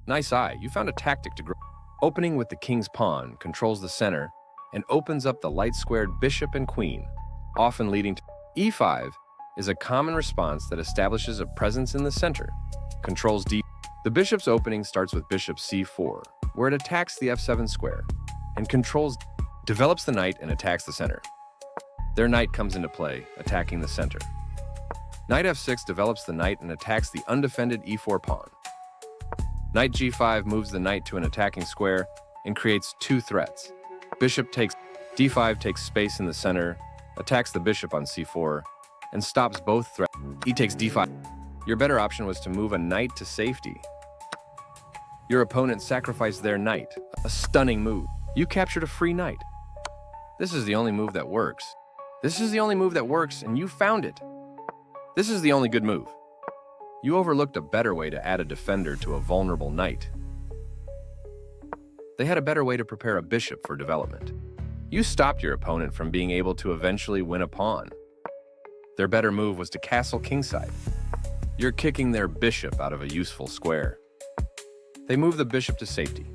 Nice eye, you found a tactic to grow. Opening with the king's pawn controls the center and opens up the light-squared bishop and queen, often leading to e5 is a common response that establishes a presence in the center, controls d. The bishop's opening starts with bishop c4, where it attacks the f7 square, and controls develops the knight and attacks the center. Their knight comes into play, attacking the center. Knight f6 develops the knight and attacks the undefended e4 pawn. Knight g5 moves the knight to an attacking square and creates two threats. Bishop takes d5 takes space in the center, attacks the bishop on c4, and stops both threats. E takes d5. Your better option was to move a knight to safety. Your opponent sacrificed their knight, a stunning move. You captured a free knight. This is the only move that works. This is the only move that works, and you found it. This is the only good move. You overlooked a better way to add a defender to a vulnerable knight. They had a better way to prepare a bishop for development. You stopped your opponent from being able to eventually win a pawn. Their better move was to castle kingside. You're kicking their bishop out of a useful square. They move the bishop to safety.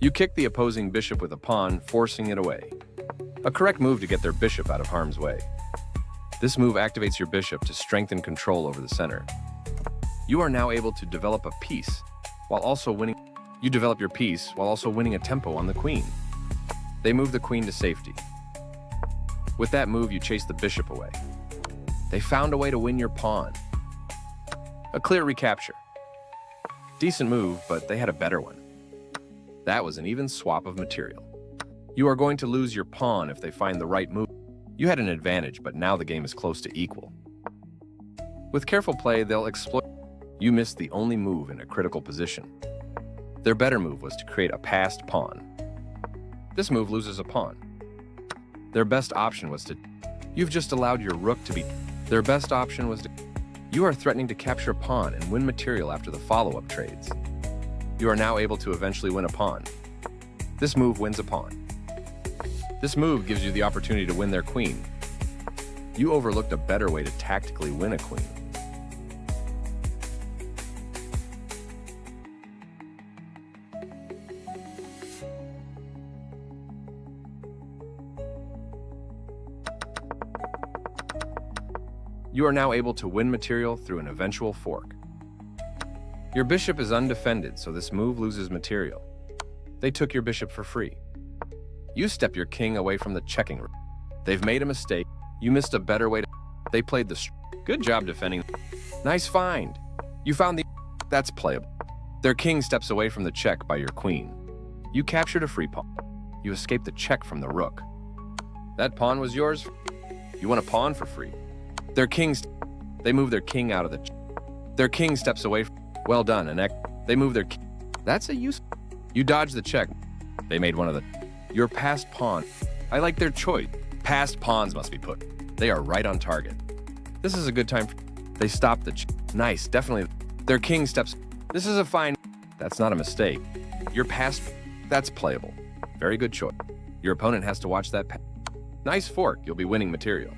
You kick the opposing bishop with a pawn, forcing it away. A correct move to get their bishop out of harm's way. This move activates your bishop to strengthen control over the center. You are now able to develop a piece while also winning. You develop your piece while also winning a tempo on the queen. They move the queen to safety. With that move, you chase the bishop away. They found a way to win your pawn. A clear recapture. Decent move, but they had a better one. That was an even swap of material. You are going to lose your pawn if they find the right move. You had an advantage, but now the game is close to equal. With careful play, they'll exploit. You missed the only move in a critical position. Their better move was to create a passed pawn. This move loses a pawn. Their best option was to. You've just allowed your rook to be. Their best option was to. You are threatening to capture a pawn and win material after the follow-up trades. You are now able to eventually win a pawn. This move wins a pawn. This move gives you the opportunity to win their queen. You overlooked a better way to tactically win a queen. You are now able to win material through an eventual fork. Your bishop is undefended, so this move loses material. They took your bishop for free. You step your king away from the checking room. They've made a mistake. You missed a better way to. They played the. Good job defending. Nice find. You found the. That's playable. Their king steps away from the check by your queen. You captured a free pawn. You escaped the check from the rook. That pawn was yours. You won a pawn for free. Their kings. They move their king out of the. Their king steps away. Well done, and they move their. That's a use. You dodged the check. They made one of the. Your passed pawn. I like their choice. Passed pawns must be put. They are right on target. This is a good time. They stopped the. Nice, definitely. Their king steps. This is a fine. That's not a mistake. Your passed. That's playable. Very good choice. Your opponent has to watch that. Nice fork. You'll be winning material.